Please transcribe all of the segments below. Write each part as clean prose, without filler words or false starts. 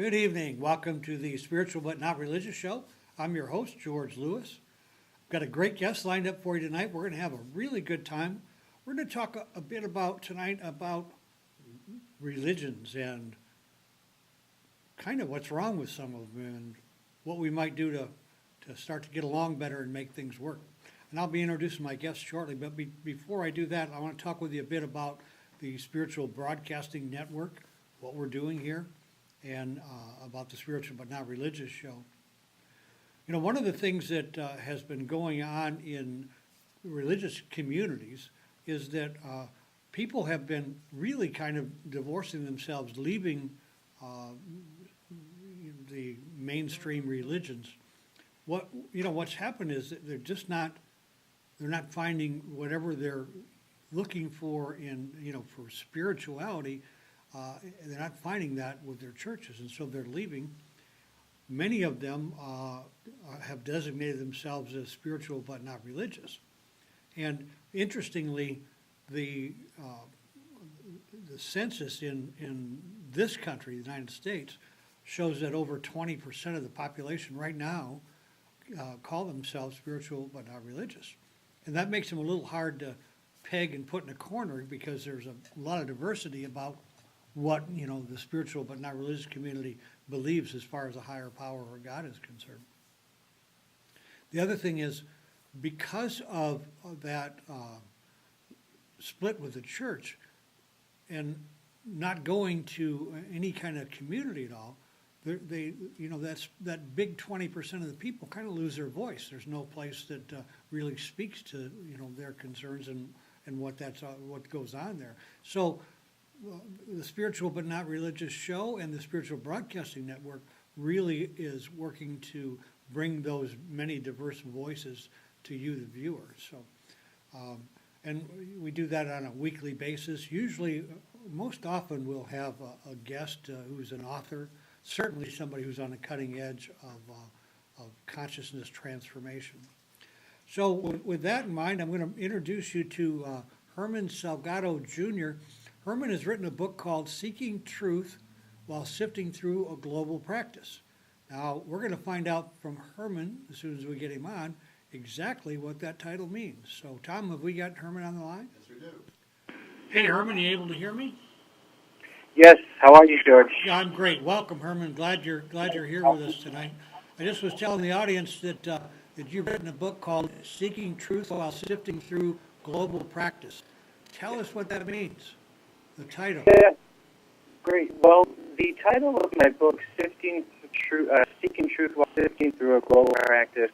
Good evening. Welcome to the Spiritual But Not Religious Show. I'm your host, George Lewis. Got a great guest lined up for you tonight. We're going to have a really good time. We're going to talk a bit about tonight about religions and kind of what's wrong with some of them and what we might do to start to get along better and make things work. And I'll be introducing my guests shortly, but before I do that, I want to talk with you a bit about the Spiritual Broadcasting Network, what we're doing here, and about the Spiritual But Not Religious Show. You know, one of the things that has been going on in religious communities is that people have been really kind of divorcing themselves, leaving the mainstream religions. What's happened is that they're not finding whatever they're looking for for spirituality. They're not finding that with their churches, and so they're leaving. Many of them have designated themselves as spiritual but not religious. And interestingly, the census in this country, the United States, shows that over 20% of the population right now call themselves spiritual but not religious. And that makes them a little hard to peg and put in a corner because there's a lot of diversity about what the spiritual but not religious community believes as far as a higher power or God is concerned. The other thing is, because of that split with the church and not going to any kind of community at all, that big 20% of the people kind of lose their voice. There's no place that really speaks to their concerns and what goes on there. So the Spiritual But Not Religious Show and the Spiritual Broadcasting Network really is working to bring those many diverse voices to you, the viewers. So, and we do that on a weekly basis. Usually, most often, we'll have a guest who's an author, certainly somebody who's on the cutting edge of consciousness transformation. So with that in mind, I'm going to introduce you to HermanSJr. Herman has written a book called Seeking Truth While Sifting Through a Global Practice. Now, we're going to find out from Herman, as soon as we get him on, exactly what that title means. So, Tom, have we got Herman on the line? Yes, we do. Hey, Herman, you able to hear me? Yes. How are you, George? Yeah, I'm great. Welcome, Herman. Glad you're here with us tonight. I just was telling the audience that you've written a book called Seeking Truth While Sifting Through Global Practice. Tell us what that means. The title. Yeah, great. Well, the title of my book, Seeking Truth While Sifting Through a Global Practice,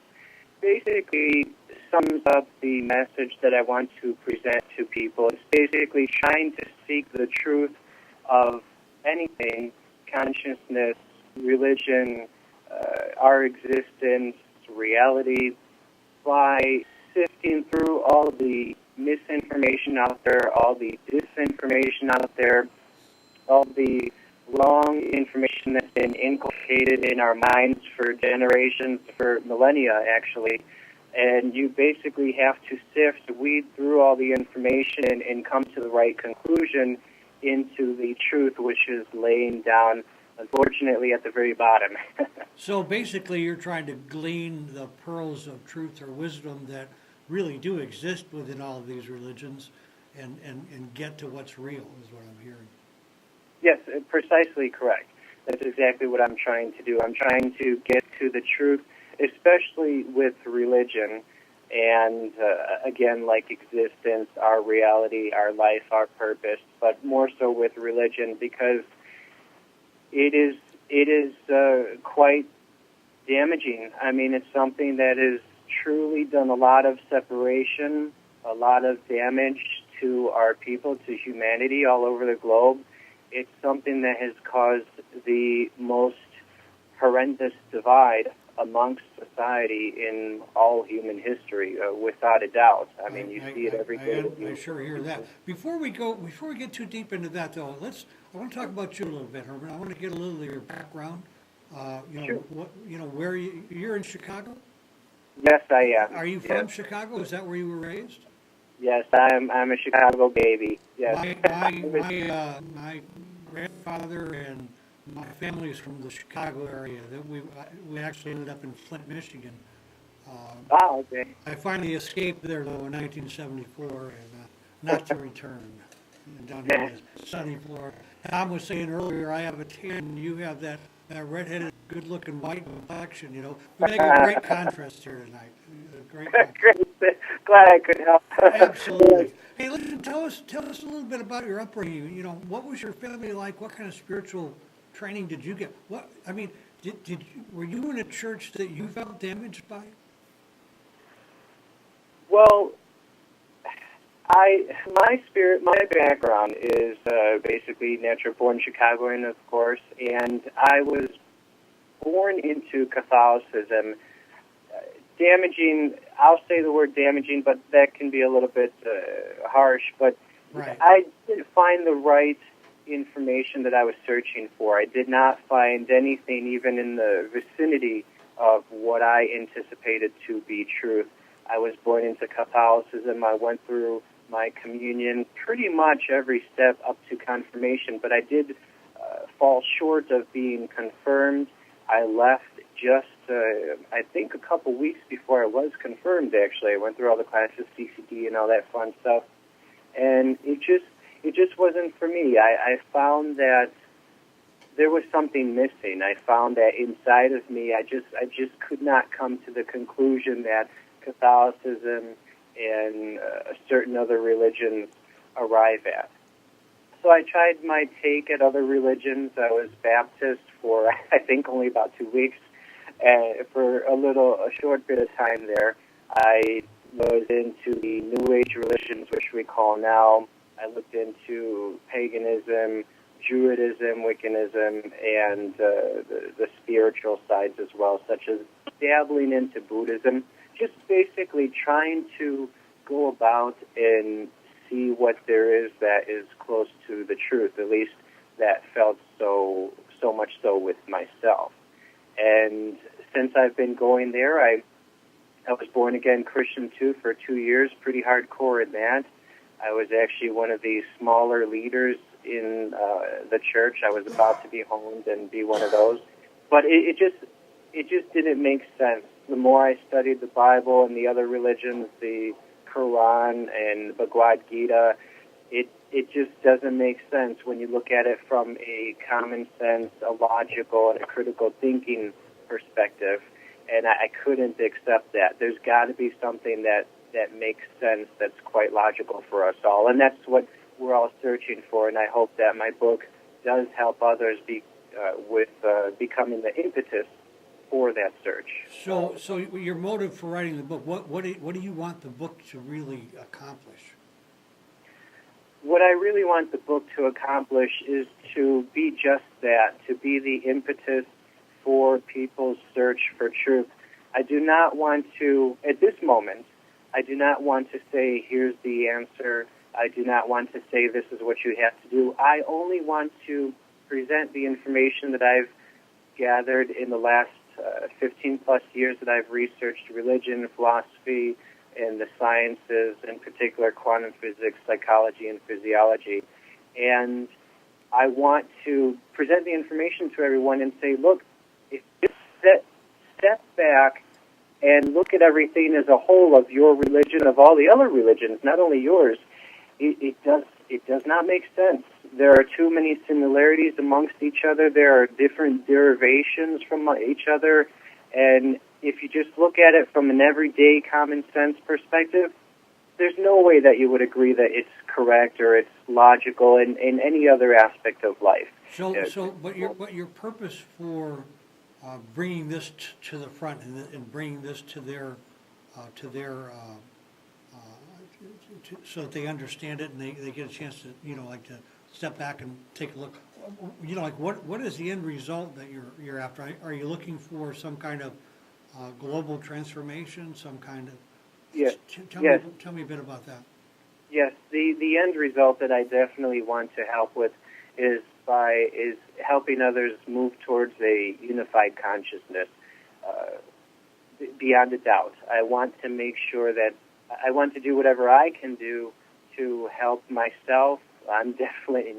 basically sums up the message that I want to present to people. It's basically trying to seek the truth of anything, consciousness, religion, our existence, reality, by sifting through all the misinformation out there, all the disinformation out there, all the wrong information that's been inculcated in our minds for generations, for millennia, actually. And you basically have to weed through all the information and come to the right conclusion into the truth, which is laying down, unfortunately, at the very bottom. So basically, you're trying to glean the pearls of truth or wisdom that really do exist within all of these religions and get to what's real, is what I'm hearing. Yes, precisely correct. That's exactly what I'm trying to do. I'm trying to get to the truth, especially with religion, and again, like existence, our reality, our life, our purpose, but more so with religion, because it is quite damaging. I mean, it's something that has truly done a lot of separation, a lot of damage to our people, to humanity all over the globe. It's something that has caused the most horrendous divide amongst society in all human history, without a doubt. I mean, you see it every day. I sure hear that. Before we get too deep into that, though, I want to talk about you a little bit, Herman. I want to get a little of your background. Sure. Where you're in Chicago? Yes, I am. Are you from Chicago? Is that where you were raised? Yes, I'm a Chicago baby. Yes. My grandfather and my family is from the Chicago area. That we actually ended up in Flint, Michigan. Okay. I finally escaped there though in 1974, and not to return down here to sunny Florida. Tom was saying earlier, I have a tan, you have that redheaded, good-looking white complexion. You know, we make a great contrast here tonight. A great contrast. Great. Glad I could help. Absolutely. Hey, listen, tell us a little bit about your upbringing. You know, what was your family like? What kind of spiritual training did you get? Were you in a church that you felt damaged by? Well, my background is basically natural-born Chicagoan, of course, and I was born into Catholicism. Damaging, I'll say the word damaging, but that can be a little bit harsh, but right. I didn't find the right information that I was searching for. I did not find anything even in the vicinity of what I anticipated to be truth. I was born into Catholicism. I went through my communion pretty much every step up to confirmation, but I did fall short of being confirmed. I left just, I think, a couple weeks before I was confirmed, actually. I went through all the classes, CCD and all that fun stuff, and it just wasn't for me. I found that there was something missing. I found that inside of me, I just could not come to the conclusion that Catholicism and certain other religions arrive at. So I tried my take at other religions. I was Baptist for, I think, only about 2 weeks. And for a short bit of time there, I was into the New Age religions, which we call now. I looked into paganism, Druidism, Wiccanism, and the spiritual sides as well, such as dabbling into Buddhism. Just basically trying to go about and see what there is that is close to the truth, at least that felt so much so with myself. And since I've been going there, I was born again Christian too for 2 years, pretty hardcore in that. I was actually one of the smaller leaders in the church. I was about to be honed and be one of those, but it just didn't make sense. The more I studied the Bible and the other religions, the Quran and Bhagavad Gita, it just doesn't make sense when you look at it from a common sense, a logical, and a critical thinking perspective. And I couldn't accept that. There's got to be something that makes sense, that's quite logical for us all. And that's what we're all searching for. And I hope that my book does help others with becoming the impetus for that search. So your motive for writing the book, what do you want the book to really accomplish? What I really want the book to accomplish is to be just that, to be the impetus for people's search for truth. I do not want to, at this moment, I do not want to say, here's the answer. I do not want to say, this is what you have to do. I only want to present the information that I've gathered in the last 15-plus years that I've researched religion, philosophy, and the sciences, in particular quantum physics, psychology, and physiology. And I want to present the information to everyone and say, look, if you step back and look at everything as a whole of your religion, of all the other religions, not only yours, it does not make sense. There are too many similarities amongst each other. There are different derivations from each other. And if you just look at it from an everyday common sense perspective, there's no way that you would agree that it's correct or it's logical in any other aspect of life. But your purpose for bringing this to the front and bringing this to their so that they understand it and they get a chance to to step back and take a look. What is the end result that you're after? Are you looking for some kind of global transformation? Some kind of yes. Tell me a bit about that. Yes, the end result that I definitely want to help with is helping others move towards a unified consciousness. Beyond a doubt, I want to make sure that I want to do whatever I can do to help myself. I'm definitely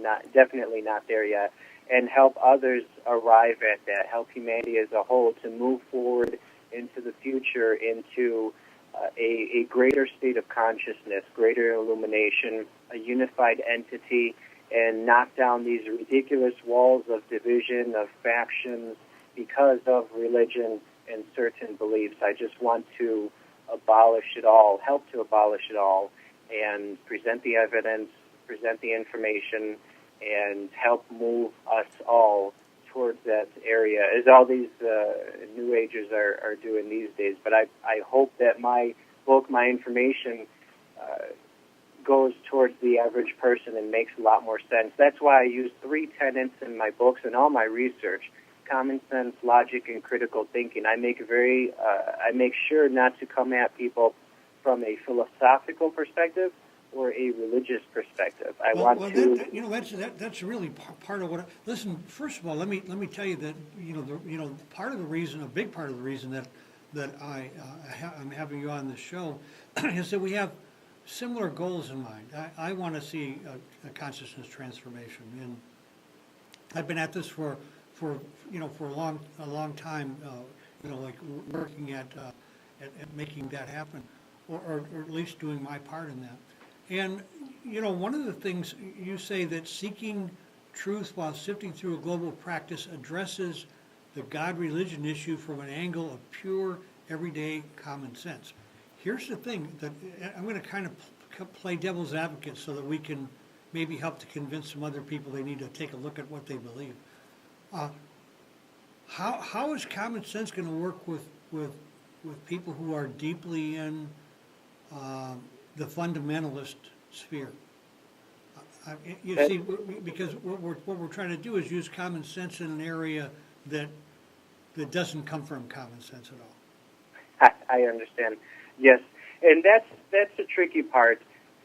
not there yet, and help others arrive at that, help humanity as a whole to move forward into the future, into a greater state of consciousness, greater illumination, a unified entity, and knock down these ridiculous walls of division, of factions, because of religion and certain beliefs. I just want to abolish it all, help to abolish it all, and present the evidence, present the information, and help move us all towards that area, as all these New Agers are doing these days. But I hope that my book, my information, goes towards the average person and makes a lot more sense. That's why I use 3 tenets in my books and all my research: common sense, logic, and critical thinking. I make sure not to come at people from a philosophical perspective or a religious perspective. That's really part of what. Listen, first of all, let me tell you that part of the reason, a big part of the reason that I'm having you on the show is that we have similar goals in mind. I want to see a consciousness transformation, and I've been at this for a long time, like working at making that happen, or at least doing my part in that. And one of the things you say, that seeking truth while sifting through a global practice addresses the God-religion issue from an angle of pure, everyday common sense. Here's the thing that I'm going to kind of play devil's advocate so that we can maybe help to convince some other people they need to take a look at what they believe. How is common sense going to work with people who are deeply in the fundamentalist sphere? You see, because what we're trying to do is use common sense in an area that doesn't come from common sense at all. I understand. Yes, and that's the tricky part.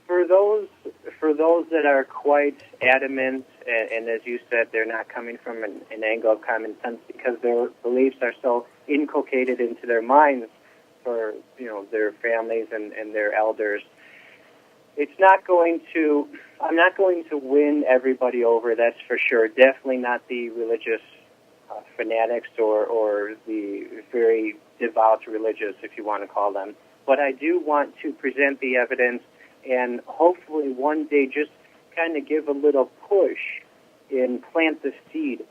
For those that are quite adamant, and as you said, they're not coming from an angle of common sense because their beliefs are so inculcated into their minds for their families and their elders. I'm not going to win everybody over, that's for sure. Definitely not the religious fanatics or the very devout religious, if you want to call them. But I do want to present the evidence and hopefully one day just kind of give a little push and plant the seed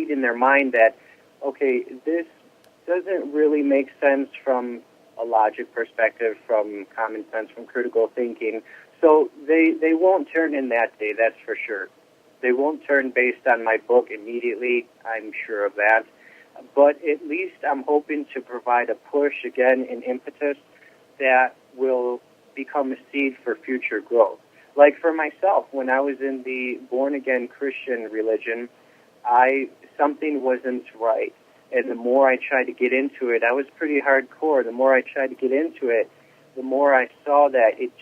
in their mind that, okay, this doesn't really make sense from a logic perspective, from common sense, from critical thinking. So they won't turn in that day, that's for sure. They won't turn based on my book immediately, I'm sure of that. But at least I'm hoping to provide a push, again, an impetus that will become a seed for future growth. Like for myself, when I was in the born-again Christian religion, something wasn't right. And the more I tried to get into it, I was pretty hardcore. The more I tried to get into it, the more I saw that it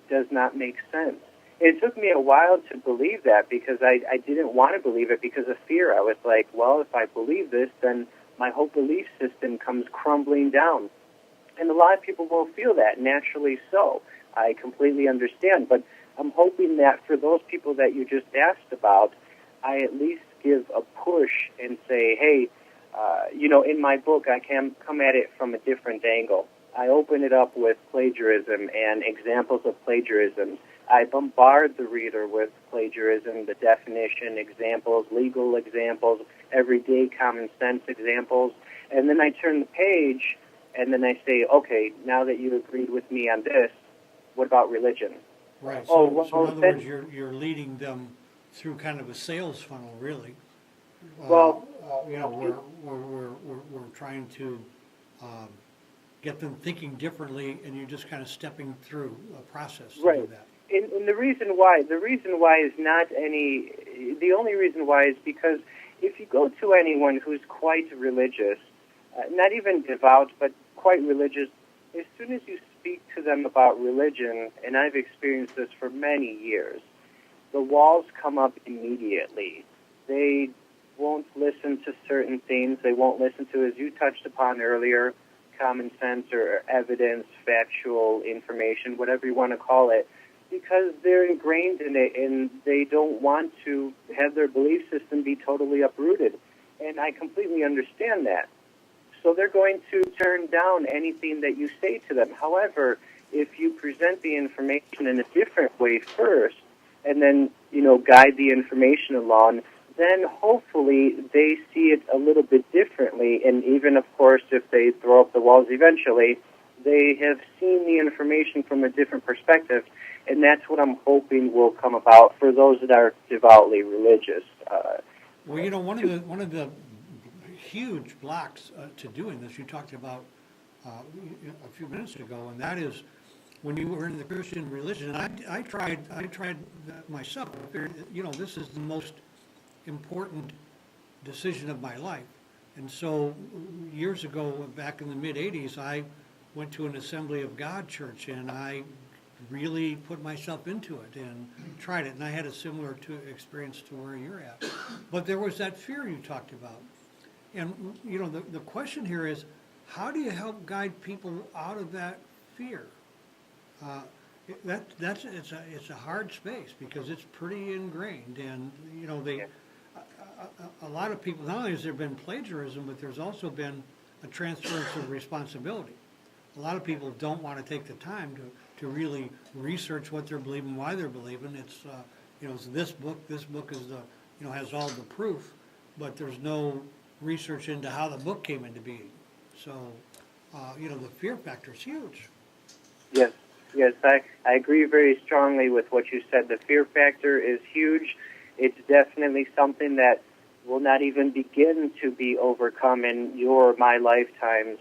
does not make sense. It took me a while to believe that because I didn't want to believe it because of fear. I was like, well, if I believe this, then my whole belief system comes crumbling down. And a lot of people will feel that, naturally so. I completely understand. But I'm hoping that for those people that you just asked about, I at least give a push and say, hey, in my book, I can come at it from a different angle. I open it up with plagiarism and examples of plagiarism. I bombard the reader with plagiarism, the definition, examples, legal examples, everyday common sense examples. And then I turn the page, and then I say, okay, now that you agreed with me on this, what about religion? Right. So in other words, you're leading them through kind of a sales funnel, really. Well, we're trying to get them thinking differently, and you're just kind of stepping through a process to do that. And the reason why is not any. The only reason why is because if you go to anyone who's quite religious, not even devout, but quite religious, as soon as you speak to them about religion, and I've experienced this for many years, the walls come up immediately. They won't listen to certain things. They won't listen to, as you touched upon earlier, common sense or evidence, factual information, whatever you want to call it. because they're ingrained in it and they don't want to have their belief system be totally uprooted. And I completely understand that. So they're going to turn down anything that you say to them. However, if you present the information in a different way first and then, guide the information along, then hopefully they see it a little bit differently. And even, of course, if they throw up the walls eventually, they have seen the information from a different perspective. And that's what I'm hoping will come about for those that are devoutly religious. Well, one of the huge blocks to doing this, you talked about a few minutes ago, and that is when you were in the Christian religion. And I tried that myself. I figured, this is the most important decision of my life. And so years ago, back in the mid-'80s, I went to an Assembly of God church, and I really put myself into it and tried it. And I had a similar experience to where you're at. But there was that fear you talked about. And, the question here is, how do you help guide people out of that fear? It's a hard space because it's pretty ingrained. And, a lot of people, not only has there been plagiarism, but there's also been a transference of responsibility. A lot of people don't want to take the time to really research what they're believing, why they're believing. It's this book is has all the proof, but there's no research into how the book came into being. So, the fear factor is huge. Yes, I agree very strongly with what you said. The fear factor is huge. It's definitely something that will not even begin to be overcome in your or my lifetimes.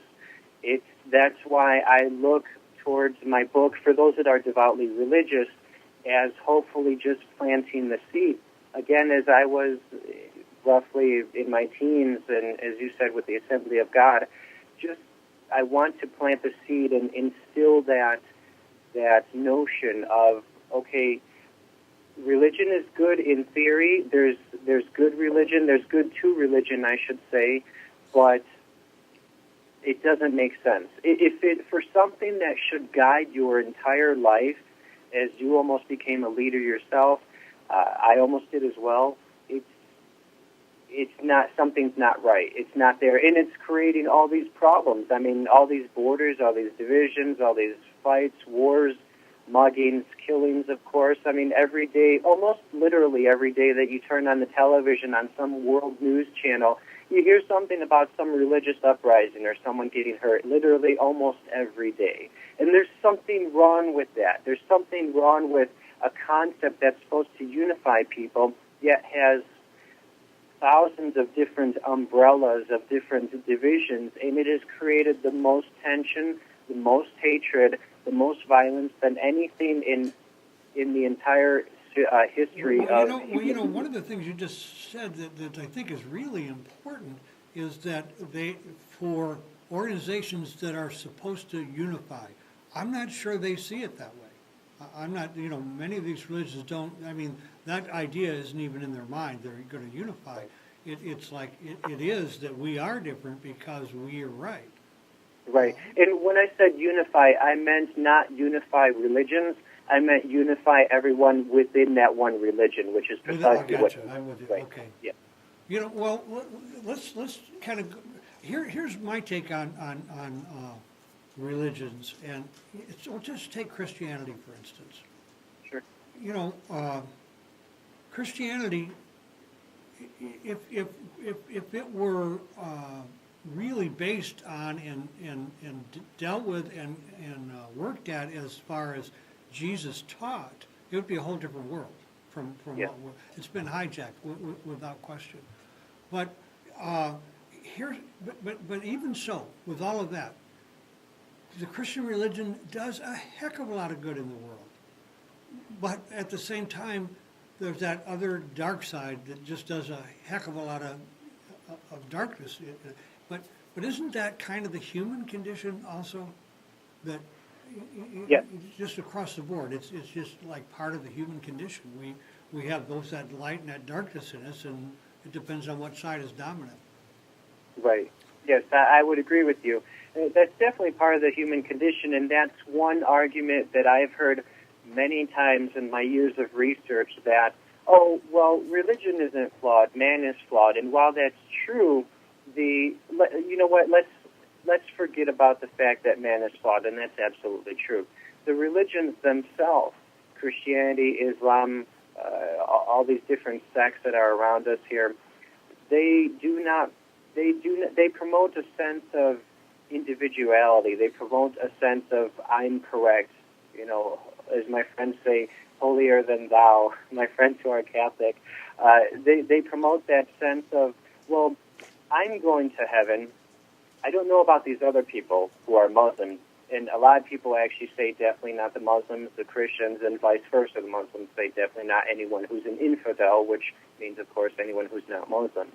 That's why I look towards my book, for those that are devoutly religious, as hopefully just planting the seed. Again, as I was roughly in my teens, and as you said with the Assembly of God, I want to plant the seed and instill that notion of, okay, religion is good in theory. There's good religion. There's good to religion, I should say, but it doesn't make sense. For something that should guide your entire life, as you almost became a leader yourself, I almost did as well. Something's not right. It's not there, and it's creating all these problems. I mean, all these borders, all these divisions, all these fights, wars, muggings, killings, of course. I mean, every day, almost literally every day that you turn on the television on some world news channel, you hear something about some religious uprising or someone getting hurt, literally almost every day. And there's something wrong with that. There's something wrong with a concept that's supposed to unify people, yet has thousands of different umbrellas of different divisions, and it has created the most tension, the most hatred, the most violence than anything in the entire history of human. One of the things you just said that I think is really important is that for organizations that are supposed to unify, I'm not sure they see it that way. I'm not, many of these religions don't, that idea isn't even in their mind. They're going to unify. It's like it is that we are different because we are right. Right. And when I said unify, I meant not unify religions. I meant unify everyone within that one religion, which is precisely what. I'm with you. Right. Okay. Yeah. Let's kind of here's my take on religions, and so just take Christianity for instance. Sure. Christianity, if it were really based on and dealt with and worked at as far as Jesus taught, it would be a whole different world from Yeah. what it's been hijacked without question. But but even so, with all of that, the Christian religion does a heck of a lot of good in the world. But at the same time, there's that other dark side that just does a heck of a lot of darkness. But isn't that kind of the human condition also? That Yeah. just across the board, it's just like part of the human condition. We have both that light and that darkness in us, and it depends on what side is dominant. Right. Yes, I would agree with you. That's definitely part of the human condition, and that's one argument that I've heard many times in my years of research that, oh, well, religion isn't flawed, man is flawed. And while that's true, you know what, let's forget about the fact that man is flawed, and that's absolutely true. The religions themselves, Christianity, Islam, all these different sects that are around us here, they promote a sense of individuality. They promote a sense of I'm correct. You know, as my friends say, holier than thou. My friends who are Catholic, they promote that sense of, well, I'm going to heaven. I don't know about these other people who are Muslims. And a lot of people actually say definitely not the Muslims, the Christians, and vice versa. The Muslims say definitely not anyone who's an infidel, which means, of course, anyone who's not Muslim.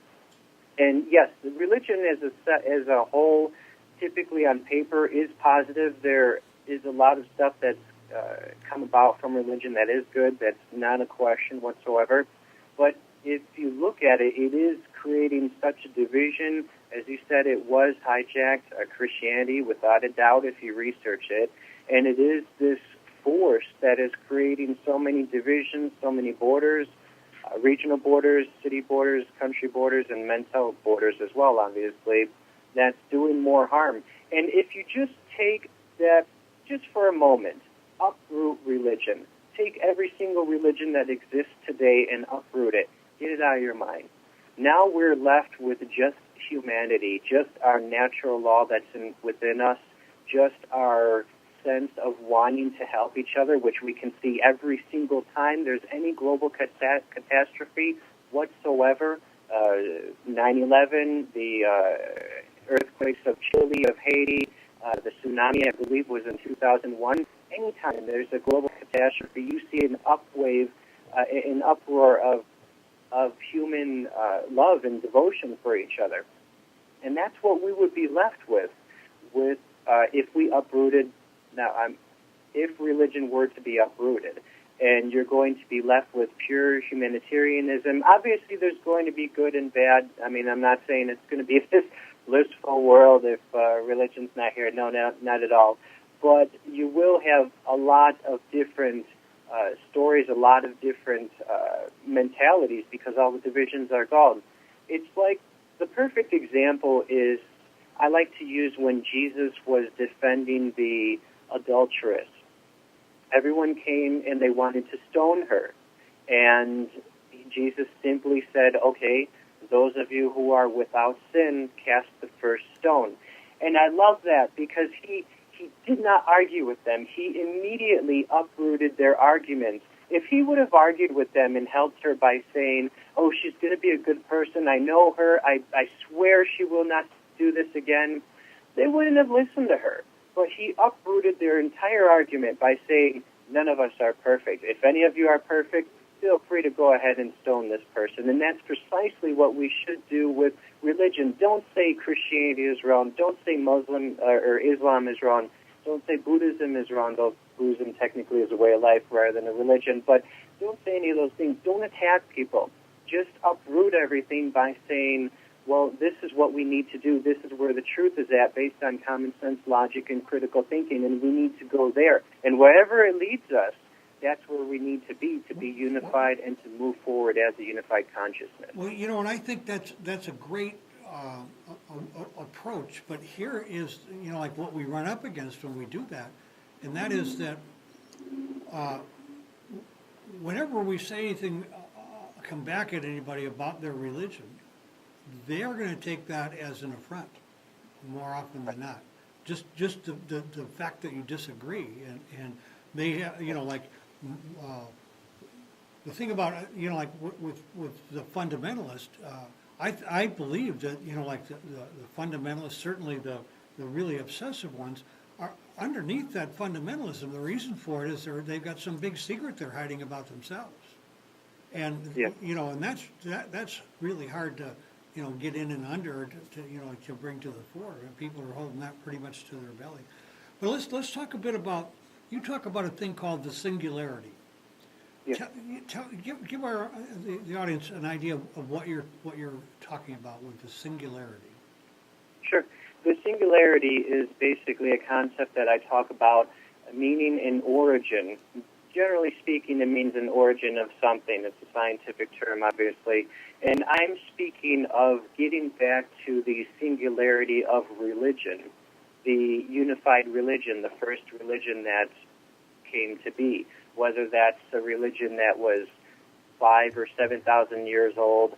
And yes, the religion as a whole, typically on paper, is positive. There is a lot of stuff that's come about from religion that is good. That's not a question whatsoever. But if you look at it, it is creating such a division. As you said, it was hijacked Christianity, without a doubt, if you research it. And it is this force that is creating so many divisions, so many borders, regional borders, city borders, country borders, and mental borders as well, obviously, that's doing more harm. And if you just take that, just for a moment, uproot religion. Take every single religion that exists today and uproot it. Get it out of your mind. Now we're left with just humanity, just our natural law that's within us, just our sense of wanting to help each other, which we can see every single time there's any global catastrophe whatsoever. 9/11, the earthquakes of Chile, of Haiti, the tsunami, I believe, was in 2001. Anytime there's a global catastrophe, you see an an uproar of human love and devotion for each other. And that's what we would be left with if we uprooted. Now, if religion were to be uprooted, and you're going to be left with pure humanitarianism, obviously there's going to be good and bad. I mean, I'm not saying it's going to be this blissful world if religion's not here. No, not at all. But you will have a lot of different stories, a lot of different mentalities, because all the divisions are gone. It's like, the perfect example is, I like to use when Jesus was defending the adulteress. Everyone came and they wanted to stone her. And Jesus simply said, okay, those of you who are without sin, cast the first stone. And I love that because he did not argue with them. He immediately uprooted their arguments. If he would have argued with them and helped her by saying, oh, she's going to be a good person, I know her, I swear she will not do this again, they wouldn't have listened to her. But he uprooted their entire argument by saying, none of us are perfect. If any of you are perfect, feel free to go ahead and stone this person. And that's precisely what we should do with religion. Don't say Christianity is wrong. Don't say Muslim or Islam is wrong. Don't say Buddhism is wrong, though Buddhism technically is a way of life rather than a religion. But don't say any of those things. Don't attack people. Just uproot everything by saying, well, this is what we need to do. This is where the truth is at, based on common sense, logic, and critical thinking, and we need to go there. And wherever it leads us, that's where we need to be unified and to move forward as a unified consciousness. Well, you know, and I think that's a great approach, but here is, you know, like what we run up against when we do that, and that is that whenever we say anything, come back at anybody about their religion, they are going to take that as an affront more often than not. Just the fact that you disagree, and they, you know, like the thing about, you know, like with the fundamentalist, I believe that, you know, like the fundamentalists, certainly the really obsessive ones, are underneath that fundamentalism. The reason for it is they've got some big secret they're hiding about themselves, and you know, and that's really hard to, you know, get in and under to you know, to bring to the fore. And people are holding that pretty much to their belly. But let's talk a bit about, you talk about a thing called the singularity. Yeah. Give the audience an idea of what you're talking about with the singularity. Sure. The singularity is basically a concept that I talk about, meaning and origin, generally speaking, it means an origin of something. It's a scientific term, obviously. And I'm speaking of getting back to the singularity of religion, the unified religion, the first religion that came to be, whether that's a religion that was 5,000 or 7,000 years old,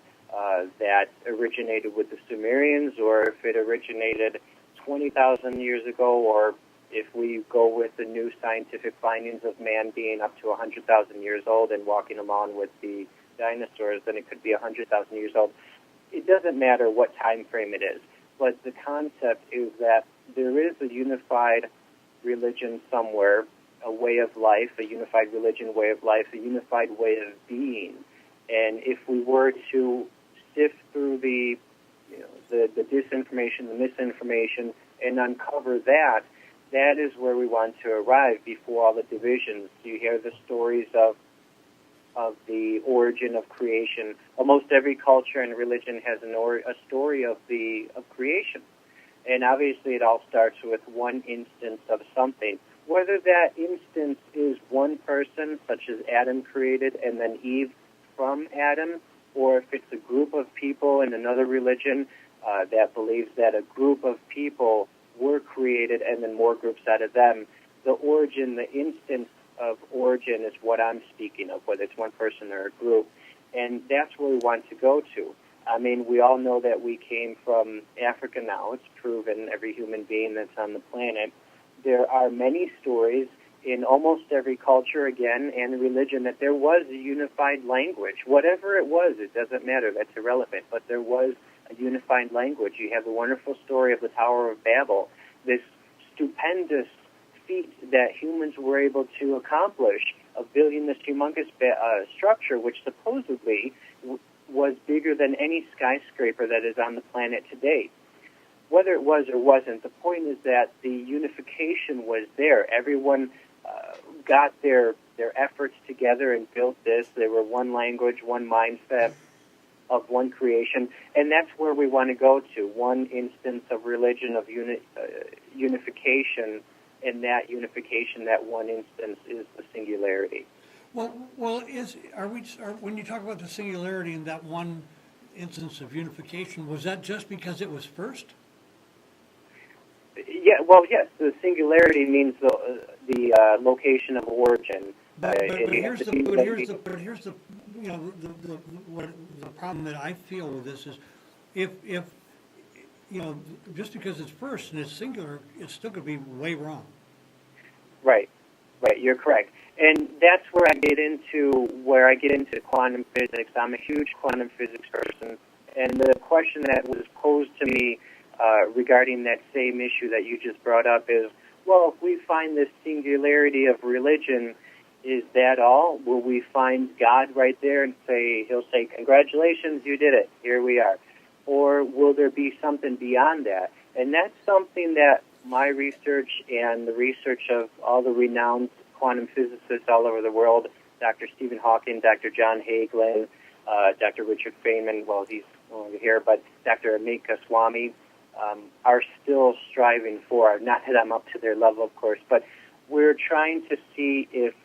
that originated with the Sumerians, or if it originated 20,000 years ago, or if we go with the new scientific findings of man being up to 100,000 years old and walking along with the dinosaurs, then it could be 100,000 years old. It doesn't matter what time frame it is, but the concept is that there is a unified religion somewhere, a way of life, a unified religion, way of life, a unified way of being. And if we were to sift through the disinformation, the misinformation, and uncover that, that is where we want to arrive before all the divisions. You hear the stories of the origin of creation. Almost every culture and religion has a story of creation. And obviously it all starts with one instance of something. Whether that instance is one person, such as Adam created and then Eve from Adam, or if it's a group of people in another religion that believes that a group of people were created and then more groups out of them, the origin, the instance of origin is what I'm speaking of, whether it's one person or a group. And that's where we want to go to. I mean, we all know that we came from Africa now. It's proven, every human being that's on the planet. There are many stories in almost every culture, again, and religion, that there was a unified language. Whatever it was, it doesn't matter. That's irrelevant. But there was a unified language. You have the wonderful story of the Tower of Babel, this stupendous feat that humans were able to accomplish of building this humongous structure, which supposedly was bigger than any skyscraper that is on the planet today. Whether it was or wasn't, the point is that the unification was there. Everyone got their efforts together and built this. They were one language, one mindset of one creation, and that's where we want to go to, one instance of religion, of unification, and that unification, that one instance, is the singularity. Well, when you talk about the singularity in that one instance of unification, was that just because it was first? Yeah, well, yes, the singularity means the location of origin. But here's the problem that I feel with this is, if just because it's first and it's singular, it's still going to be way wrong. Right, you're correct. And that's where I get into quantum physics. I'm a huge quantum physics person, and the question that was posed to me regarding that same issue that you just brought up is, well, if we find this singularity of religion, is that all? Will we find God right there and he'll say, congratulations, you did it, here we are? Or will there be something beyond that? And that's something that my research and the research of all the renowned quantum physicists all over the world, Dr. Stephen Hawking, Dr. John Hagelin, Dr. Richard Feynman, well, he's no longer here, but Dr. Amit Goswami, are still striving for. Not that I'm up to their level, of course, but we're trying to see if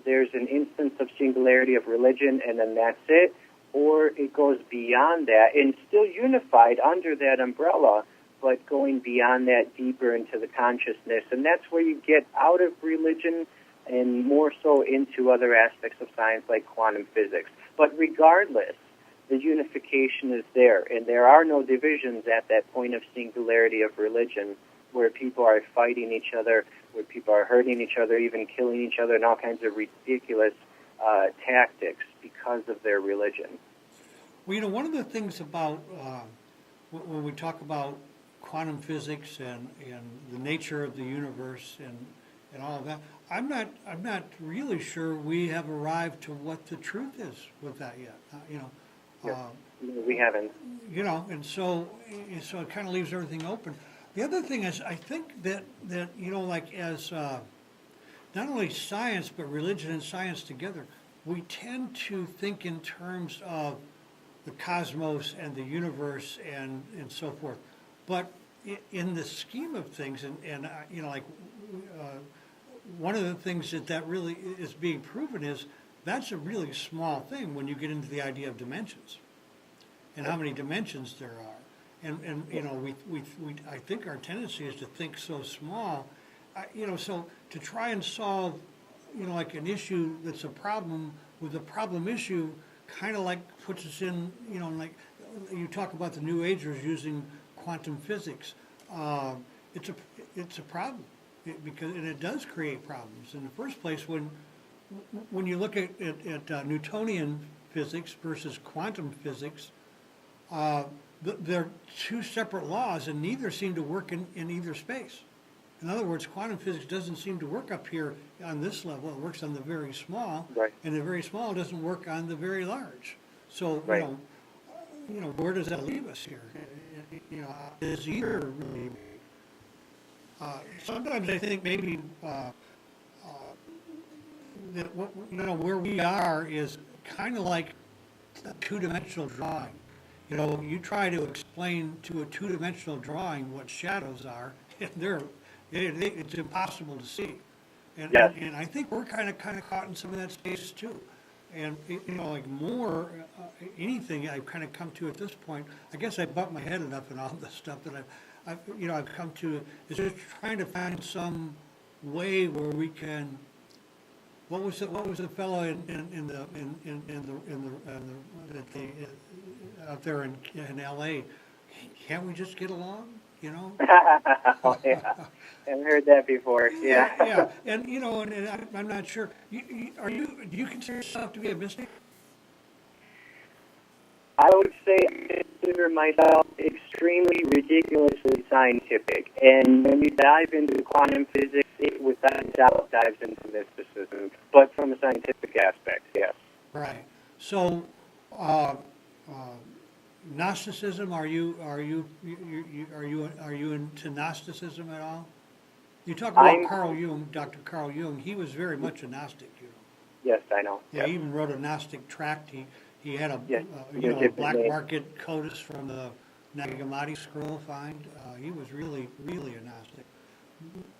there's an instance of singularity of religion and then that's it, or it goes beyond that and still unified under that umbrella, but going beyond that deeper into the consciousness. And that's where you get out of religion and more so into other aspects of science like quantum physics. But regardless, the unification is there, and there are no divisions at that point of singularity of religion where people are fighting each other, where people are hurting each other, even killing each other, and all kinds of ridiculous tactics because of their religion. Well, one of the things about when we talk about quantum physics and the nature of the universe and all of that, I'm not really sure we have arrived to what the truth is with that yet. We haven't. And so it kind of leaves everything open. The other thing is, I think that like as not only science but religion and science together, we tend to think in terms of the cosmos and the universe and so forth. But in the scheme of things, one of the things that really is being proven is that's a really small thing when you get into the idea of dimensions and how many dimensions there are. And you know, I think our tendency is to think so small, you know, so to try and solve, you know, like an issue that's a problem with a problem issue, kind of like puts us in, you know, like you talk about the New Agers using quantum physics. It's a problem because and it does create problems. In the first place, when you look at Newtonian physics versus quantum physics, they're two separate laws, and neither seem to work in either space. In other words, quantum physics doesn't seem to work up here on this level. It works on the very small, Right. and the very small doesn't work on the very large. So, Right. you know, where does that leave us here? You know, is either really? Sometimes I think maybe that you know where we are is kind of like a two-dimensional drawing. You know, you try to explain to a two-dimensional drawing what shadows are, and it's impossible to see. And, Yes. and I think we're kind of caught in some of that space too. And you know, like more anything I've kind of come to at this point. I guess I bumped my head enough in all this stuff that I've come to is just trying to find some way where we can. What was the fellow out there in L.A.? Can't we just get along? You know? Oh, yeah. I've heard that before. Yeah. Yeah, and you know, and I'm not sure. Do you consider yourself to be a mystic? I would say I consider myself extremely ridiculously scientific. And when you dive into quantum physics, it without a doubt dives into mysticism, but from a scientific aspect, yes. Right. So, Gnosticism. Are you into Gnosticism at all? You talk about Carl Jung, Dr. Carl Jung. He was very much a Gnostic. You know. Yes, I know. Yeah, Yes. he even wrote a Gnostic tract. He had a Yes. a black market codice from the Nag Hammadi scroll find. He was really a Gnostic.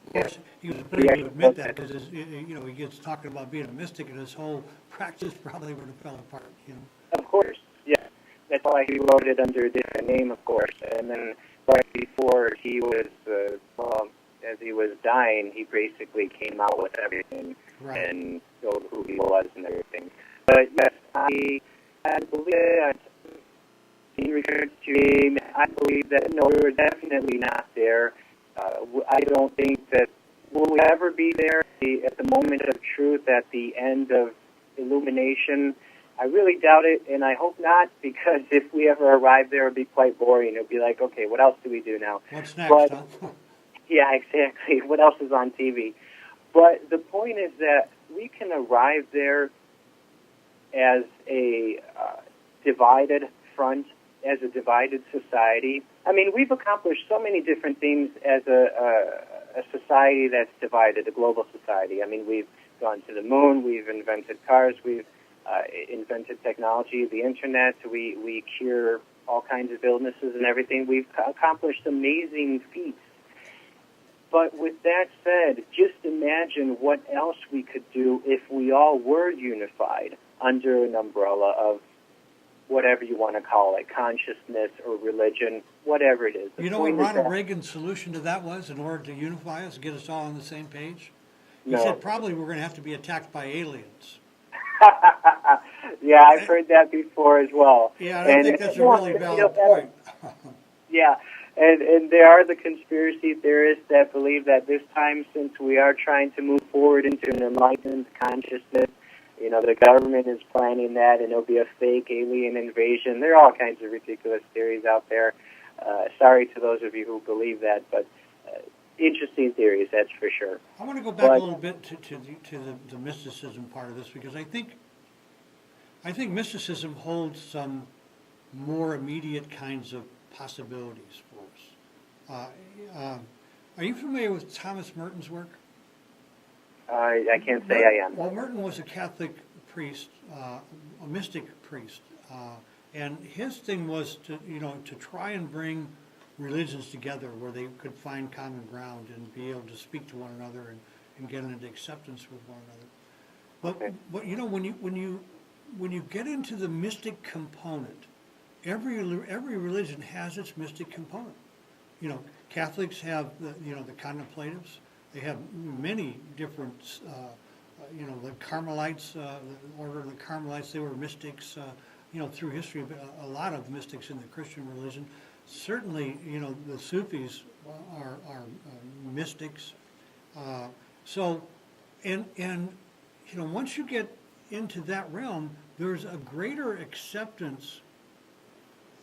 Of course, he was pretty to admit that because you know he gets talking about being a mystic, and his whole practice probably would have fell apart. You know. Of course, yes. That's why he wrote it under a different name, of course. And then right before he was, as he was dying, he basically came out with everything and showed who he was and everything. But yes, I believe that in regards to him, I believe that no, we're definitely not there. I don't think that we'll ever be there at the moment of truth, at the end of illumination. I really doubt it, and I hope not, because if we ever arrive there, it would be quite boring. It would be like, okay, what else do we do now? What's next, but, huh? Yeah, exactly. What else is on TV? But the point is that we can arrive there as a divided front, as a divided society. I mean, we've accomplished so many different things as a society that's divided, a global society. I mean, we've gone to the moon, we've invented cars, we've invented technology, the internet, we cure all kinds of illnesses and everything. We've accomplished amazing feats. But with that said, just imagine what else we could do if we all were unified under an umbrella of whatever you want to call it, consciousness or religion, whatever it is. You know what Ronald Reagan's solution to that was in order to unify us, get us all on the same page? He said probably we're going to have to be attacked by aliens. Yeah, I've heard that before as well. Yeah, and I think that's a really valid point. Yeah, and there are the conspiracy theorists that believe that this time, since we are trying to move forward into an enlightened consciousness, you know, the government is planning that, and it'll be a fake alien invasion. There are all kinds of ridiculous theories out there. Sorry to those of you who believe that, but interesting theories, that's for sure. I want to go back a little bit to the mysticism part of this, because I think mysticism holds some more immediate kinds of possibilities for us. Are you familiar with Thomas Merton's work? I can't say I am. Well, Merton was a Catholic priest, a mystic priest, and his thing was to try and bring religions together where they could find common ground and be able to speak to one another and get into acceptance with one another. Okay. But you know, when you get into the mystic component, every religion has its mystic component. You know, Catholics have the contemplatives. They have many different. You know, the Carmelites, the order of the Carmelites, they were mystics. You know, through history, a lot of mystics in the Christian religion. Certainly, you know, the Sufis are mystics. So, and you know, once you get into that realm, there's a greater acceptance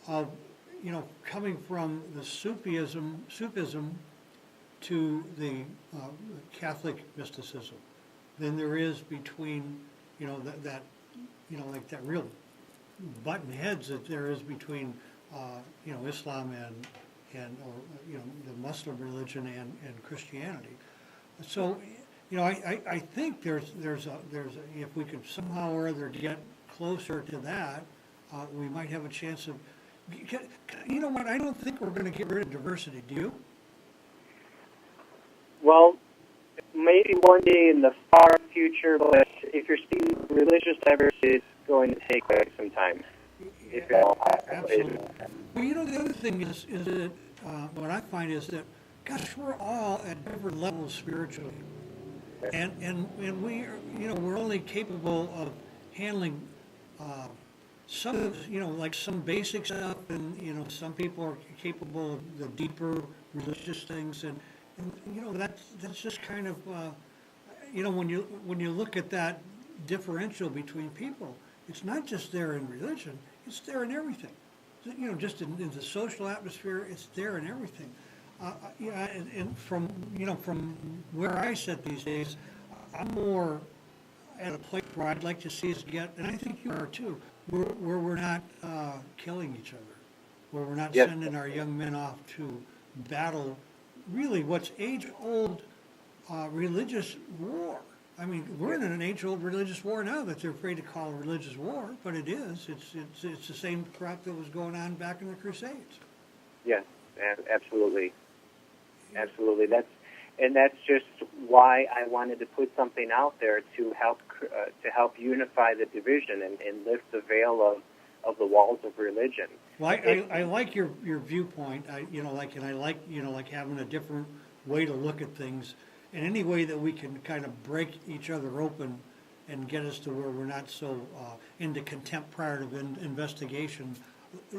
of, you know, coming from the Sufism to the Catholic mysticism than there is between, you know, that you know, like that real button heads that there is between, you know, Islam and or you know, the Muslim religion and Christianity. So, you know, I think there's a if we could somehow or other get closer to that, we might have a chance of. You know what? I don't think we're going to get rid of diversity. Do you? Well, maybe one day in the far future, but if you're speaking religious diversity, it's going to take quite some time. Absolutely. Well, you know, the other thing is that what I find is that, gosh, we're all at different levels spiritually, and we are, you know, we're only capable of handling some, you know, like some basic stuff, and you know, some people are capable of the deeper religious things, and you know, that's just kind of, you know, when you look at that differential between people, it's not just there in religion, it's there in everything. You know, just in the social atmosphere, it's there in everything. Yeah, and from, you know, from where I sit these days, I'm more at a place where I'd like to see us get, and I think you are too, where we're not killing each other, where we're not sending our young men off to battle really what's age-old religious war. I mean, we're in an age-old religious war now that they're afraid to call a religious war, but it is. It's the same crap that was going on back in the Crusades. Yes, absolutely. Absolutely. That's just why I wanted to put something out there to help unify the division and lift the veil of the walls of religion. Well, I like your viewpoint. I like having a different way to look at things, and any way that we can kind of break each other open and get us to where we're not so into contempt prior to investigation.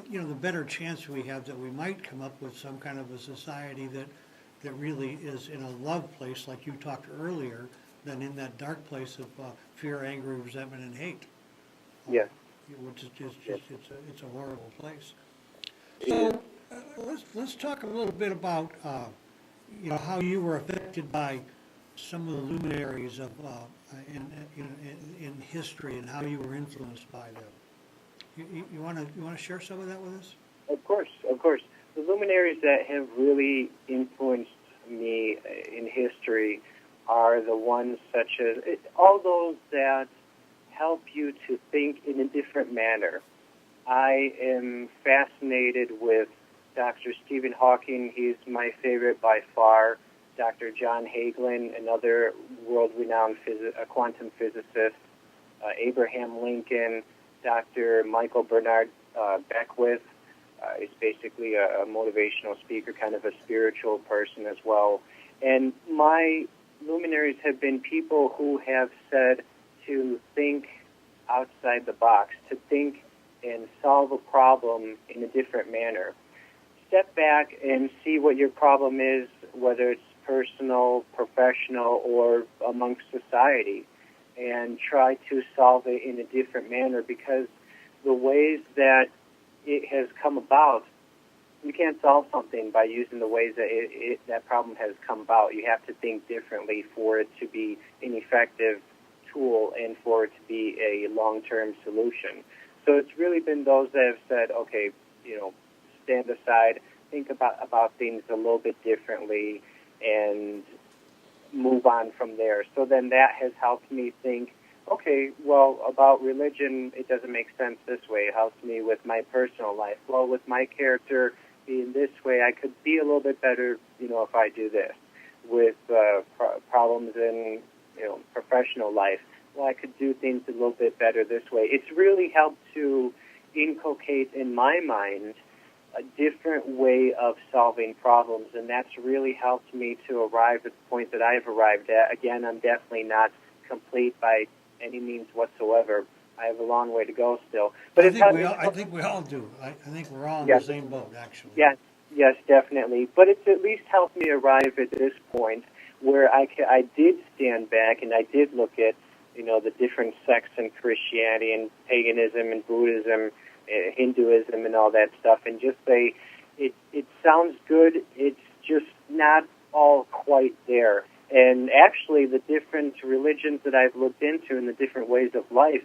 You know, the better chance we have that we might come up with some kind of a society that really is in a love place, like you talked earlier, than in that dark place of fear, anger, resentment, and hate. Yes. Which is just it's a horrible place. So let's talk a little bit about you know, how you were affected by some of the luminaries of in history and how you were influenced by them. You want to share some of that with us? Of course. The luminaries that have really influenced me in history are the ones such as all those that help you to think in a different manner. I am fascinated with Dr. Stephen Hawking. He's my favorite by far. Dr. John Hagelin, another world-renowned quantum physicist. Abraham Lincoln. Dr. Michael Bernard Beckwith is basically a motivational speaker, kind of a spiritual person as well. And my luminaries have been people who have said to think outside the box, to think and solve a problem in a different manner. Step back and see what your problem is, whether it's personal, professional, or amongst society, and try to solve it in a different manner, because the ways that it has come about, you can't solve something by using the ways that that problem has come about. You have to think differently for it to be an effective tool and for it to be a long-term solution. So it's really been those that have said, okay, you know, stand aside, think about things a little bit differently, and move on from there. So then that has helped me think, okay, well, about religion, it doesn't make sense this way. It helps me with my personal life. Well, with my character being this way, I could be a little bit better, you know, if I do this. with problems in professional life. Well, I could do things a little bit better this way. It's really helped to inculcate in my mind a different way of solving problems, and that's really helped me to arrive at the point that I've arrived at. Again, I'm definitely not complete by any means whatsoever. I have a long way to go still. But I think we all do. I think we're all in the same boat, actually. Yes, definitely. But it's at least helped me arrive at this point where I did stand back and I did look at the different sects in Christianity and paganism and Buddhism, Hinduism and all that stuff, and just say, it sounds good, it's just not all quite there. And actually, the different religions that I've looked into and the different ways of life,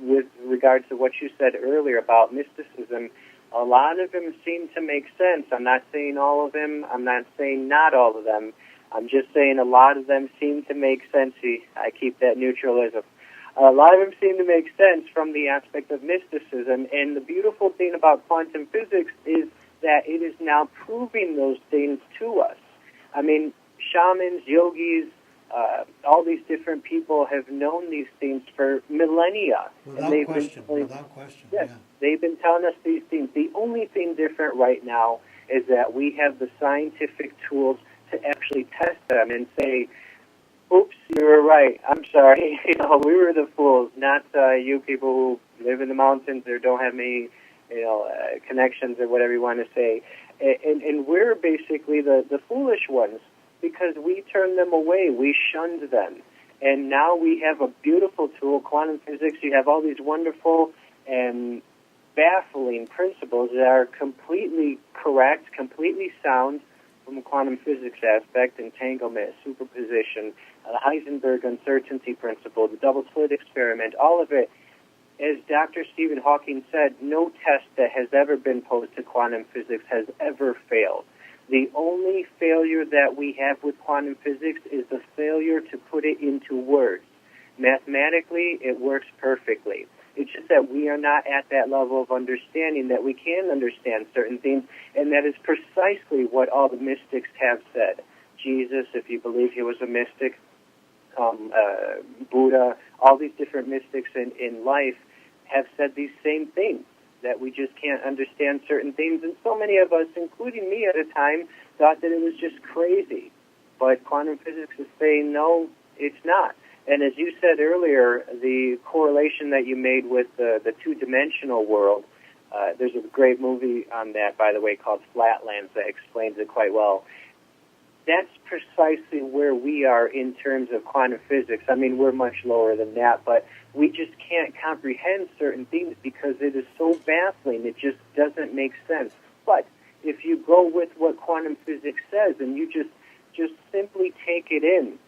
with regards to what you said earlier about mysticism, a lot of them seem to make sense. I'm not saying all of them. I'm not saying not all of them. I'm just saying a lot of them seem to make sense. I keep that neutralism. A lot of them seem to make sense from the aspect of mysticism. And the beautiful thing about quantum physics is that it is now proving those things to us. I mean, shamans, yogis, all these different people have known these things for millennia. Without question. Yes, they've been telling us these things. The only thing different right now is that we have the scientific tools to actually test them and say, oops, you were right. I'm sorry. We were the fools, not you people who live in the mountains or don't have many, connections or whatever you want to say. And we're basically the foolish ones because we turned them away. We shunned them. And now we have a beautiful tool, quantum physics. You have all these wonderful and baffling principles that are completely correct, completely sound, from a quantum physics aspect, entanglement, superposition, the Heisenberg uncertainty principle, the double slit experiment, all of it. As Dr. Stephen Hawking said, no test that has ever been posed to quantum physics has ever failed. The only failure that we have with quantum physics is the failure to put it into words. Mathematically, it works perfectly. It's just that we are not at that level of understanding that we can understand certain things, and that is precisely what all the mystics have said. Jesus, if you believe he was a mystic, Buddha, all these different mystics in life have said these same things, that we just can't understand certain things. And so many of us, including me at a time, thought that it was just crazy. But quantum physics is saying, no, it's not. And as you said earlier, the correlation that you made with the two-dimensional world, there's a great movie on that, by the way, called Flatlands that explains it quite well. That's precisely where we are in terms of quantum physics. I mean, we're much lower than that, but we just can't comprehend certain things because it is so baffling. It just doesn't make sense. But if you go with what quantum physics says and you just simply take it in,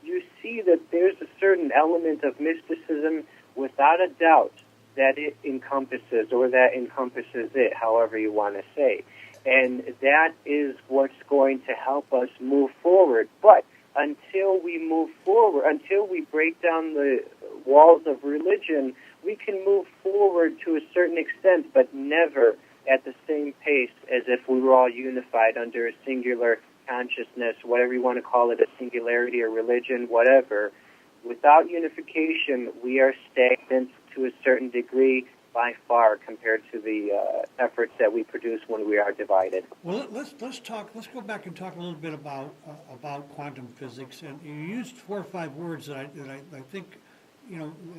you see that there's a certain element of mysticism without a doubt that it encompasses, or that encompasses it, however you want to say. And that is what's going to help us move forward. But until we move forward, until we break down the walls of religion, we can move forward to a certain extent, but never at the same pace as if we were all unified under a singular consciousness, whatever you want to call it, a singularity or religion, whatever. Without unification, we are stagnant to a certain degree by far compared to the efforts that we produce when we are divided. Well, let's go back and talk a little bit about quantum physics. And you used 4 or 5 words that I think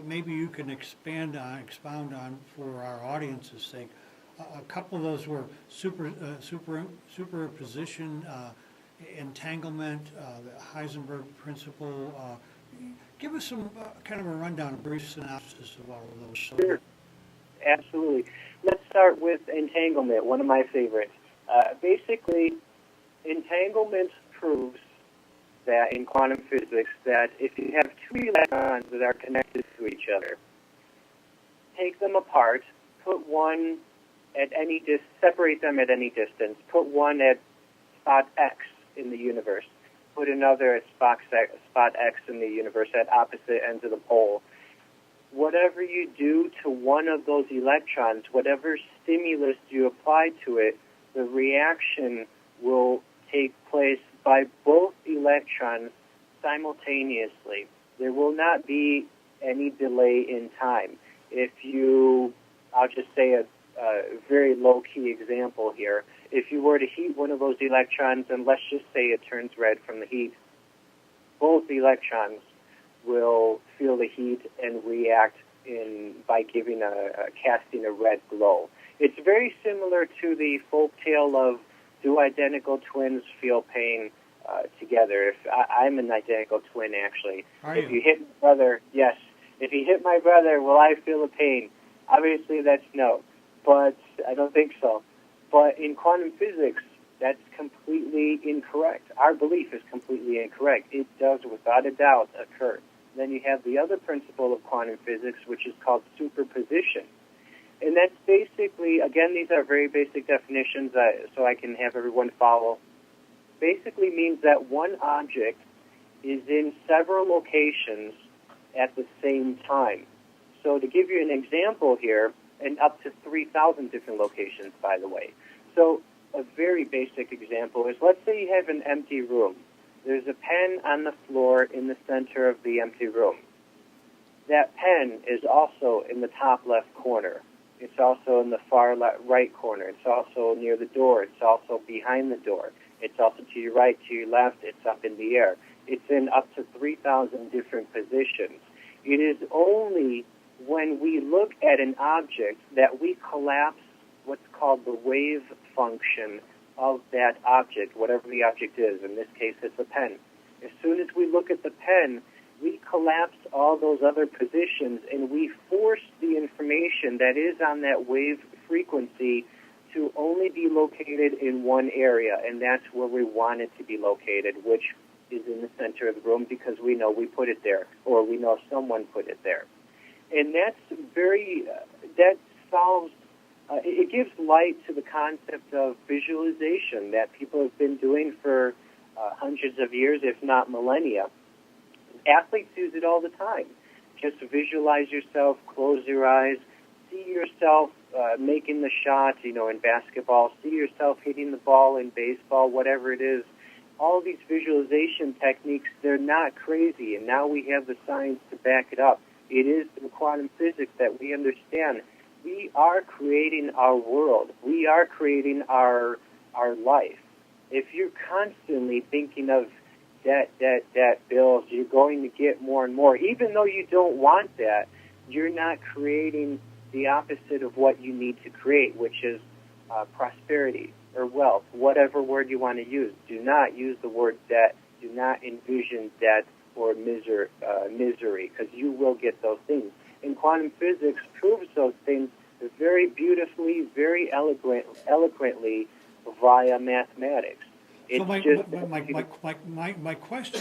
maybe you can expound on for our audience's sake. A couple of those were superposition, entanglement, the Heisenberg principle. Give us some kind of a rundown, a brief synopsis of all of those. Sure, absolutely. Let's start with entanglement, one of my favorites. Basically, entanglement proves that in quantum physics that if you have 2 electrons that are connected to each other, take them apart, put one at any separate them at any distance, put one at spot X in the universe, put another at spot X in the universe at opposite ends of the pole. Whatever you do to one of those electrons, whatever stimulus you apply to it, the reaction will take place by both electrons simultaneously. There will not be any delay in time. I'll just say a very low-key example here. If you were to heat one of those electrons, and let's just say it turns red from the heat, both electrons will feel the heat and react by casting a red glow. It's very similar to the folk tale of, do identical twins feel pain together? I'm an identical twin, actually. If you hit my brother, yes. If you hit my brother, will I feel the pain? Obviously, that's no. But I don't think so. But in quantum physics, that's completely incorrect. Our belief is completely incorrect. It does, without a doubt, occur. Then you have the other principle of quantum physics, which is called superposition. And that's basically, again, these are very basic definitions so I can have everyone follow. Basically means that one object is in several locations at the same time. So to give you an example here, and up to 3,000 different locations, by the way. So a very basic example is, let's say you have an empty room. There's a pen on the floor in the center of the empty room. That pen is also in the top left corner. It's also in the far right corner. It's also near the door. It's also behind the door. It's also to your right, to your left. It's up in the air. It's in up to 3,000 different positions. It is only when we look at an object that we collapse what's called the wave function of that object, whatever the object is. In this case, it's a pen. As soon as we look at the pen, we collapse all those other positions and we force the information that is on that wave frequency to only be located in one area, and that's where we want it to be located, which is in the center of the room because we know we put it there, or we know someone put it there. And that solves, it gives light to the concept of visualization that people have been doing for hundreds of years, if not millennia. Athletes use it all the time. Just visualize yourself, close your eyes, see yourself making the shot, in basketball, see yourself hitting the ball in baseball, whatever it is. All these visualization techniques, they're not crazy, and now we have the science to back it up. It is through quantum physics that we understand we are creating our world. We are creating our life. If you're constantly thinking of debt, bills, you're going to get more and more. Even though you don't want that, you're not creating the opposite of what you need to create, which is prosperity or wealth, whatever word you want to use. Do not use the word debt. Do not envision debt or misery, because you will get those things. And quantum physics proves those things very beautifully, very eloquently via mathematics. So my question,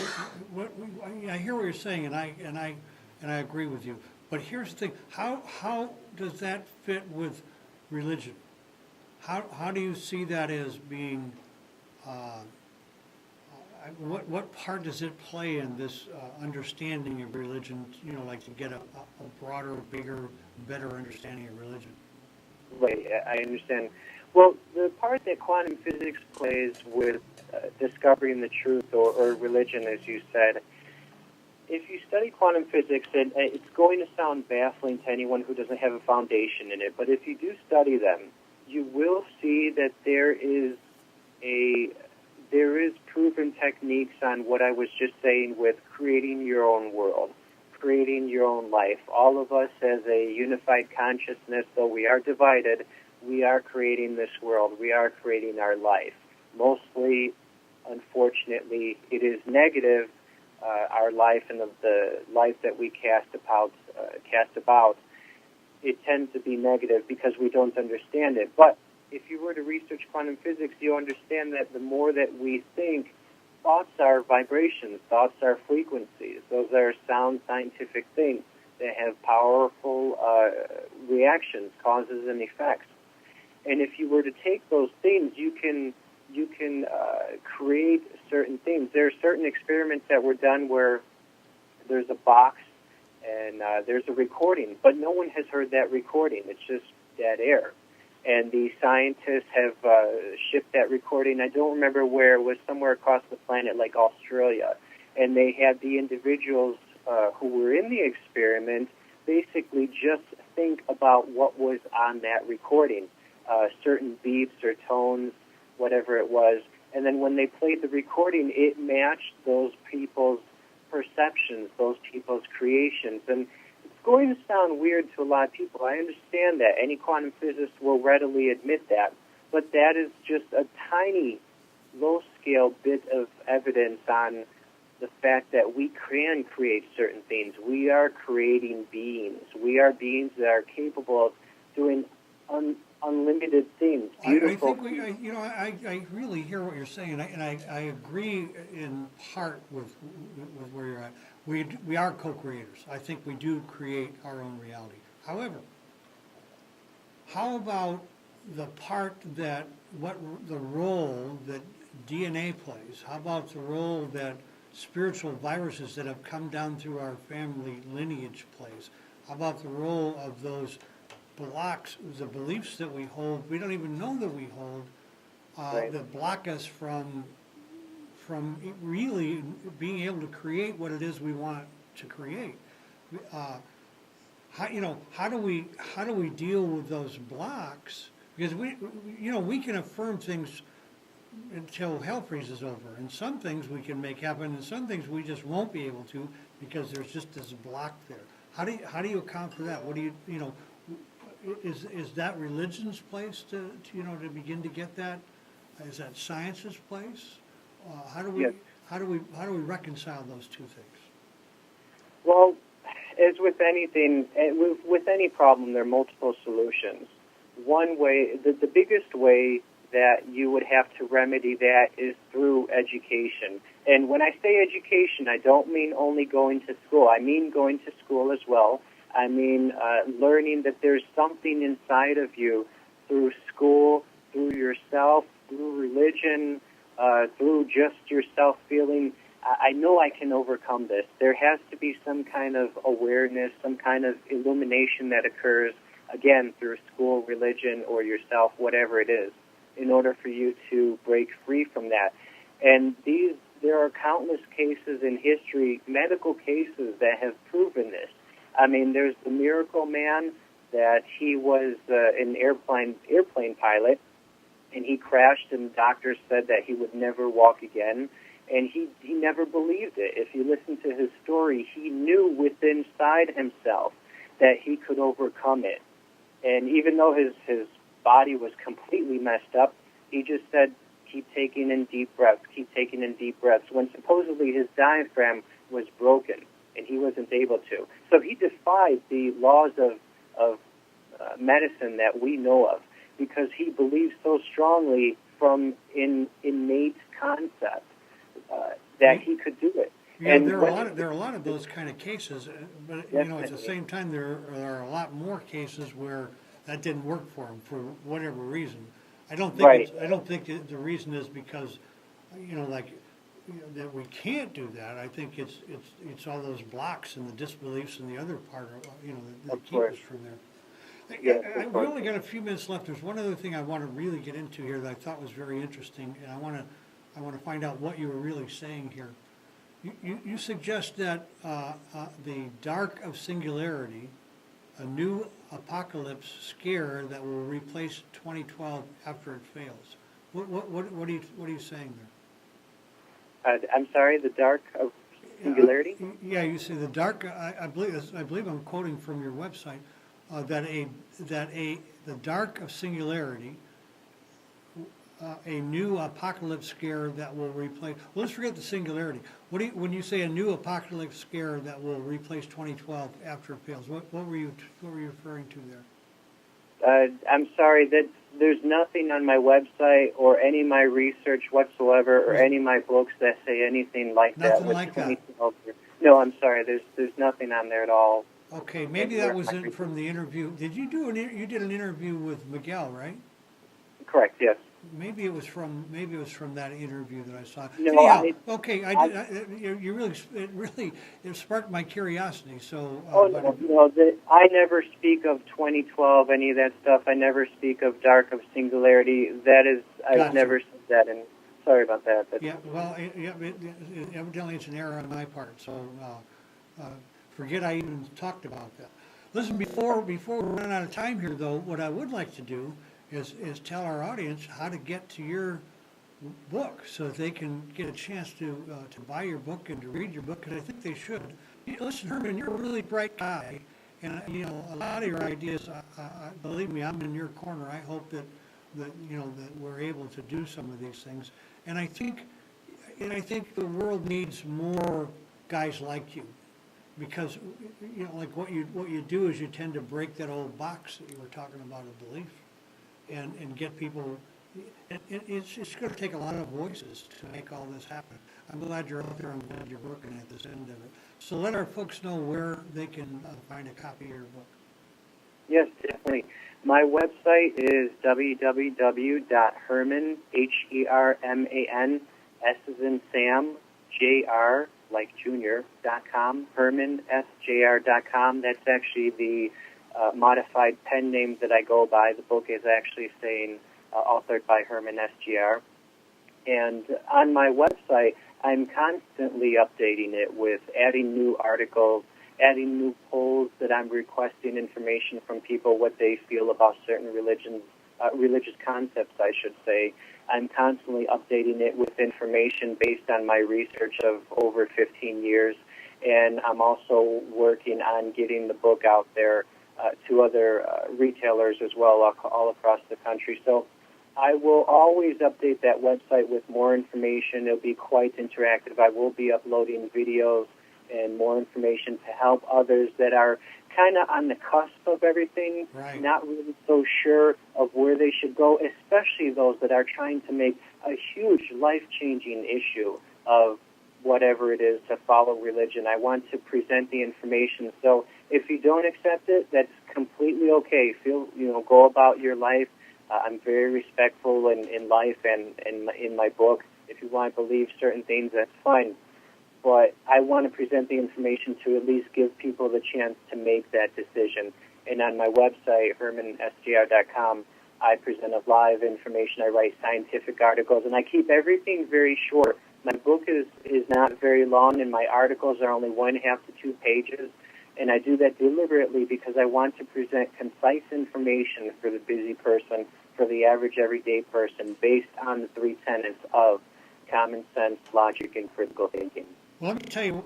I hear what you're saying, and I agree with you. But here's the thing: how does that fit with religion? How do you see that as being? What part does it play in this understanding of religion? Like to get a broader, bigger, better understanding of religion. Right, I understand. Well, the part that quantum physics plays with discovering the truth or religion, as you said, if you study quantum physics, and it's going to sound baffling to anyone who doesn't have a foundation in it, but if you do study them, you will see that there is proven techniques on what I was just saying with creating your own world, creating your own life. All of us as a unified consciousness, though we are divided, we are creating this world. We are creating our life. Mostly, unfortunately, it is negative, our life and the life that we cast about. It tends to be negative because we don't understand it. But if you were to research quantum physics, you'll understand that the more that we think, thoughts are vibrations, thoughts are frequencies. Those are sound scientific things that have powerful reactions, causes and effects. And if you were to take those things, you can create certain things. There are certain experiments that were done where there's a box and there's a recording, but no one has heard that recording. It's just dead air. and the scientists have shipped that recording. I don't remember where. It was somewhere across the planet, like Australia. And they had the individuals who were in the experiment basically just think about what was on that recording, certain beeps or tones, whatever it was. And then when they played the recording, it matched those people's perceptions, those people's creations. And it's going to sound weird to a lot of people. I understand that. Any quantum physicist will readily admit that. But that is just a tiny, low-scale bit of evidence on the fact that we can create certain things. We are creating beings. We are beings that are capable of doing unlimited things. Beautiful. I really hear what you're saying, and I agree in part with where you're at. We are co-creators. I think we do create our own reality. However, how about the part the role that DNA plays? How about the role that spiritual viruses that have come down through our family lineage plays? How about the role of those blocks, the beliefs that we hold, we don't even know that we hold, Right. that block us from really being able to create what it is we want to create. How do we deal with those blocks? Because we can affirm things until hell freezes over, and some things we can make happen, and some things we just won't be able to because there's just this block there. How do you account for that? What do you is that religion's place to begin to get that? Is that science's place? How do we reconcile those two things? Well, as with anything, with any problem, there are multiple solutions. One way, the biggest way that you would have to remedy that is through education. And when I say education, I don't mean only going to school. I mean going to school as well. I mean learning that there's something inside of you through school, through yourself, through religion, through just yourself feeling, I know I can overcome this. There has to be some kind of awareness, some kind of illumination that occurs, again, through school, religion, or yourself, whatever it is, in order for you to break free from that. And there are countless cases in history, medical cases, that have proven this. I mean, there's the Miracle Man, that he was an airplane pilot, and he crashed, and doctors said that he would never walk again, and he never believed it. If you listen to his story, he knew within inside himself that he could overcome it. And even though his body was completely messed up, he just said, keep taking in deep breaths, keep taking in deep breaths, when supposedly his diaphragm was broken and he wasn't able to. So he defied the laws of medicine that we know of because he believed so strongly from innate concept that he could do it. Yeah, and there are a lot of those kind of cases, but at the Definitely. same time, there are a lot more cases where that didn't work for him for whatever reason. I don't think Right. I don't think the reason is because that we can't do that. I think it's all those blocks and the disbeliefs and the other part that Of keep course. us from there. Yes, of We course. only got a few minutes left. There's one other thing I want to really get into here that I thought was very interesting, and I want to find out what you were really saying here. You suggest that the dark of singularity, a new apocalypse scare that will replace 2012 after it fails. What are you saying there? I'm sorry, the dark of singularity? Yeah, you say the dark. I believe I'm quoting from your website that the dark of singularity, a new apocalypse scare that will replace. Well, let's forget the singularity. When you say a new apocalypse scare that will replace 2012 after it fails? What were you referring to there? I'm sorry, that there's nothing on my website or any of my research whatsoever or any of my books that say anything like that. Nothing with like that. 2012. No, I'm sorry. There's nothing on there at all. Okay, maybe that was from the interview. Did you do you did an interview with Miguel, right? Correct. Yes. Maybe it was from that interview that I saw. No, Anyhow, okay, you really it sparked my curiosity. So, I never speak of 2012, any of that stuff. I never speak of dark of singularity. I've gotcha. never said that, and sorry about that. Yeah, well, evidently it's an error on my part. So, forget I even talked about that. Listen, before we run out of time here, though, what I would like to do is tell our audience how to get to your book so that they can get a chance to buy your book and to read your book, because I think they should. Listen, Herman, you're a really bright guy, and a lot of your ideas. Believe me, I'm in your corner. I hope that we're able to do some of these things, and I think the world needs more guys like you. Because like what you do is you tend to break that old box that you were talking about of belief, and get people. It's going to take a lot of voices to make all this happen. I'm glad you're out there. I'm glad you're working at this end of it. So let our folks know where they can find a copy of your book. Yes, definitely. My website is www.herman, HermanS as in Sam, JR, like junior.com, HermanSJr.com. That's actually the modified pen name that I go by. The book is actually saying authored by HermanSJr. And on my website, I'm constantly updating it with adding new articles, adding new polls that I'm requesting information from people, what they feel about certain religions, religious concepts, I should say. I'm constantly updating it with information based on my research of over 15 years. And I'm also working on getting the book out there to other retailers as well all across the country. So I will always update that website with more information. It'll be quite interactive. I will be uploading videos and more information to help others that are kind of on the cusp of everything, right, not really so sure of where they should go, especially those that are trying to make a huge life-changing issue of whatever it is to follow religion. I want to present the information. So if you don't accept it, that's completely okay. Go about your life. I'm very respectful in life and in my book. If you want to believe certain things, that's fine. But I want to present the information to at least give people the chance to make that decision. And on my website, HermanSJr.com, I present a lot of information. I write scientific articles, and I keep everything very short. My book is not very long, and my articles are only 1.5 to 2 pages. And I do that deliberately because I want to present concise information for the busy person, for the average everyday person, based on the 3 tenets of common sense, logic, and critical thinking. Well, let me tell you,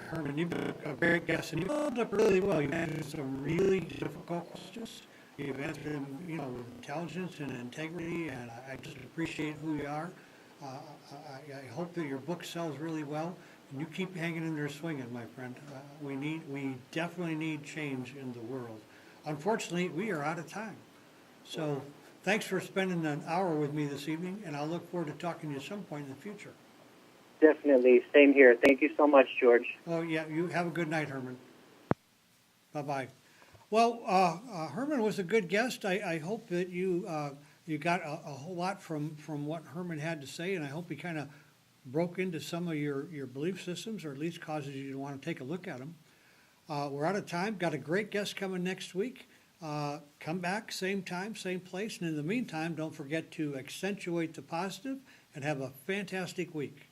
Herman, you've been a great guest, and you've held up really well. You've answered some really difficult questions. You've answered them, with intelligence and integrity, and I just appreciate who you are. I hope that your book sells really well, and you keep hanging in there swinging, my friend. We definitely need change in the world. Unfortunately, we are out of time. So thanks for spending an hour with me this evening, and I'll look forward to talking to you at some point in the future. Definitely. Same here. Thank you so much, George. Oh, yeah. You have a good night, Herman. Bye-bye. Well, Herman was a good guest. I hope that you got a whole lot from what Herman had to say, and I hope he kind of broke into some of your belief systems, or at least causes you to want to take a look at them. We're out of time. Got a great guest coming next week. Come back, same time, same place. And in the meantime, don't forget to accentuate the positive and have a fantastic week.